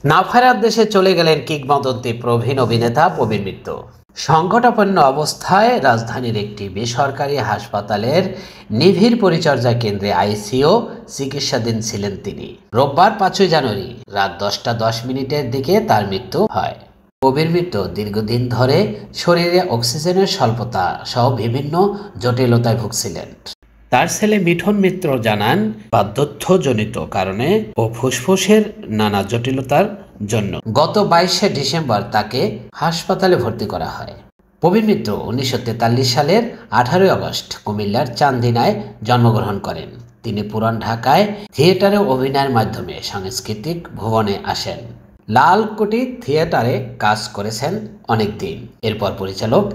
না ফেরার দেশে চলে গেলেন কিংবদন্তি প্রবীণ অভিনেতা প্রবীর মিত্র। সংকটাপন্ন অবস্থায় রাজধানীর একটি বেসরকারি হাসপাতালের নিবিড় পরিচর্যা কেন্দ্রে আইসিইউ চিকিৎসাধীন ছিলেন তিনি। রোববার ৫ই জানুয়ারি রাত ১০টা ১০ মিনিটের দিকে তার মৃত্যু হয়। প্রবীর মিত্র দীর্ঘদিন ধরে শরীরে অক্সিজেনের স্বল্পতা সহ বিভিন্ন জটিলতায় ভুগছিলেন। তার ছেলে মিঠুন মিত্র জানান, বার্ধক্যজনিত কারণে ও ফুসফুসের নানা জটিলতার জন্য গত ২২শে ডিসেম্বর তাকে হাসপাতালে ভর্তি করা হয়। প্রবীর মিত্র ১৯৪৩ সালের ১৮ই আগস্ট কুমিল্লার চান্দিনায় জন্মগ্রহণ করেন। তিনি পুরান ঢাকায় থিয়েটারে অভিনয়ের মাধ্যমে সাংস্কৃতিক ভুবনে আসেন। লালকুঠি থিয়েটারে কাজ করেছেন অনেক দিন। এরপর পরিচালক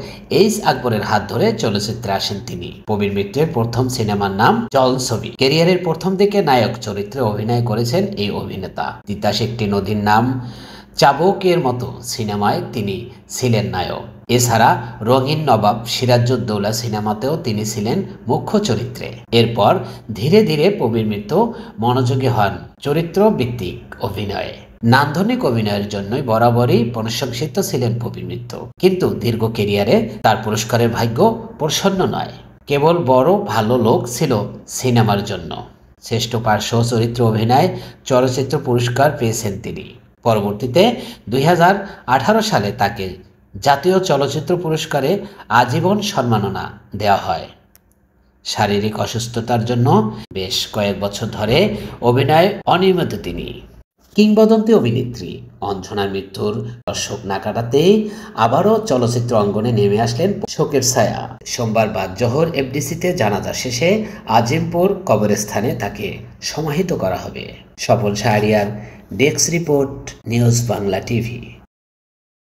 এইচ আকবরের হাত ধরে চলচ্চিত্রে আসেন তিনি। প্রবীর মিত্রের প্রথম সিনেমার নাম জলছবি। ক্যারিয়ারের প্রথম দিকে নায়ক চরিত্রে অভিনয় করেছেন এই অভিনেতা। তিতাস একটি নদীর নাম, চাবুকের মতো সিনেমায় তিনি ছিলেন নায়ক। এছাড়া রঙিন নবাব, সিরাজউদ্দৌলা সিনেমাতেও তিনি ছিলেন মুখ্য চরিত্রে। এরপর ধীরে ধীরে প্রবীর মিত্র মনোযোগী হন চরিত্র ভিত্তিক অভিনয়ে। নান্দনিক অভিনয়ের জন্যই বরাবরই প্রশংসিত ছিলেন প্রবীর মিত্র। কিন্তু দীর্ঘ ক্যারিয়ারে তার পুরস্কারের ভাগ্য প্রসন্ন নয়। কেবল বড় ভালো লোক ছিল সিনেমার জন্য। শ্রেষ্ঠ পার্শ্ব চরিত্র অভিনয় চলচ্চিত্র পুরস্কার পেয়েছেন তিনি। পরবর্তীতে ২০১৮ সালে তাকে জাতীয় চলচ্চিত্র পুরস্কারে আজীবন সম্মাননা দেওয়া হয়। শারীরিক অসুস্থতার জন্য বেশ কয়েক বছর ধরে অভিনয়ে অনিয়মিত তিনি। কিংবদন্তি অভিনেত্রী অঞ্জনার মৃত্যুর শোক না কাটাতেই আবারও চলচ্চিত্র অঙ্গনে নেমে আসলেন শোকের ছায়া। সোমবার বাদ জোহর এফডিসিতে জানাজা শেষে আজিমপুর কবরস্থানে তাকে সমাহিত করা হবে। Swapan Shahriar, desk report, news Bangla TV.